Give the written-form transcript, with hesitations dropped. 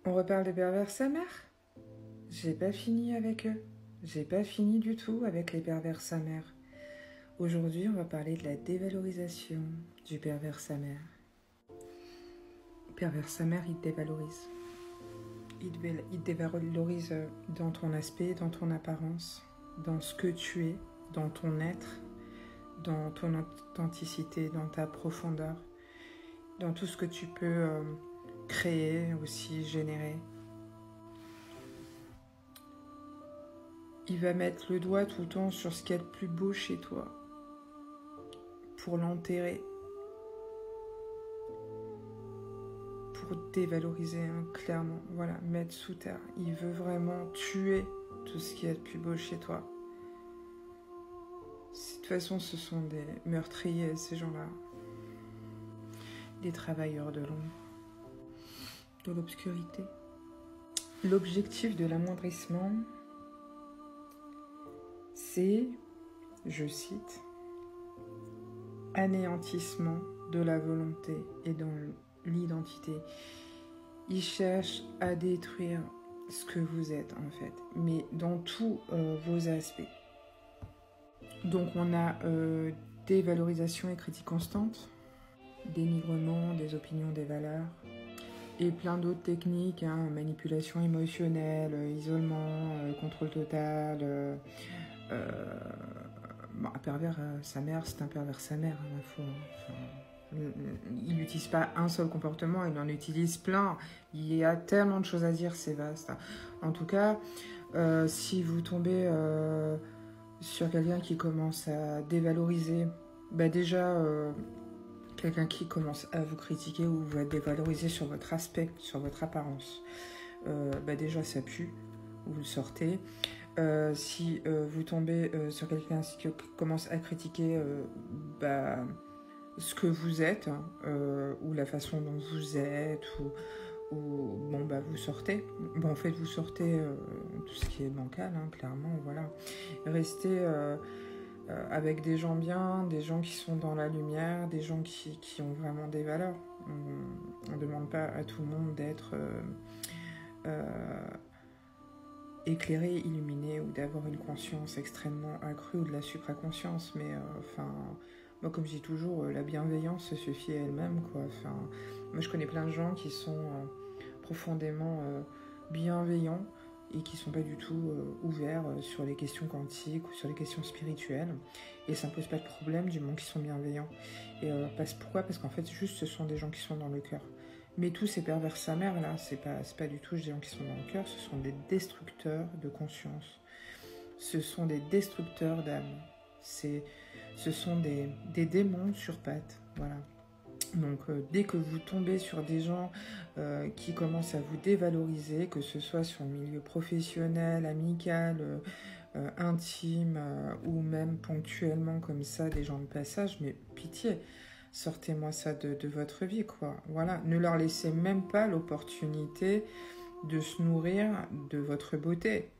On reparle des pervers sa mère. J'ai pas fini avec eux. J'ai pas fini du tout avec les pervers sa mère. Aujourd'hui, on va parler de la dévalorisation du pervers sa mère. Le pervers sa mère, il te dévalorise. Il te dévalorise dans ton aspect, dans ton apparence, dans ce que tu es, dans ton être, dans ton authenticité, dans ta profondeur, dans tout ce que tu peux créer, aussi générer. Il va mettre le doigt tout le temps sur ce qu'il y a de plus beau chez toi pour l'enterrer, pour dévaloriser, hein, clairement. Voilà, mettre sous terre. Il veut vraiment tuer tout ce qu'il y a de plus beau chez toi. De toute façon, ce sont des meurtriers, ces gens-là. Des travailleurs de l'ombre, de l'obscurité. L'objectif de l'amoindrissement, c'est, je cite, anéantissement de la volonté et dans l'identité. Il cherche à détruire ce que vous êtes en fait, mais dans tous vos aspects. Donc on a dévalorisation et critique constante, dénigrement des opinions, des valeurs, et plein d'autres techniques, hein, manipulation émotionnelle, isolement, contrôle total. Un pervers sa mère, c'est un pervers sa mère, il n'utilise pas un seul comportement, il en utilise plein. Il y a tellement de choses à dire, c'est vaste. En tout cas, si vous tombez sur quelqu'un qui commence à dévaloriser, déjà quelqu'un qui commence à vous critiquer ou va dévaloriser sur votre aspect, sur votre apparence, déjà ça pue, vous le sortez. Si vous tombez sur quelqu'un qui commence à critiquer ce que vous êtes, ou la façon dont vous êtes, vous sortez. En fait, vous sortez tout ce qui est bancal, hein, clairement, voilà. Restez avec des gens bien, des gens qui sont dans la lumière, des gens qui ont vraiment des valeurs. On ne demande pas à tout le monde d'être éclairé, illuminé, ou d'avoir une conscience extrêmement accrue, ou de la supraconscience, mais moi comme je dis toujours, la bienveillance se suffit à elle-même, quoi. Moi je connais plein de gens qui sont profondément bienveillants et qui sont pas du tout ouverts sur les questions quantiques ou sur les questions spirituelles, et ça ne pose pas de problème du moment qu'ils sont bienveillants. Et pourquoi? Parce qu'en fait juste ce sont des gens qui sont dans le cœur. Mais tous ces pervers sa mère là, c'est pas du tout des gens qui sont dans le cœur, ce sont des destructeurs de conscience. Ce sont des destructeurs d'âme. Ce sont des démons sur pattes, voilà. Donc dès que vous tombez sur des gens qui commencent à vous dévaloriser, que ce soit sur le milieu professionnel, amical, intime, ou même ponctuellement comme ça, des gens de passage, mais pitié, sortez-moi ça de votre vie, quoi. Voilà, ne leur laissez même pas l'opportunité de se nourrir de votre beauté.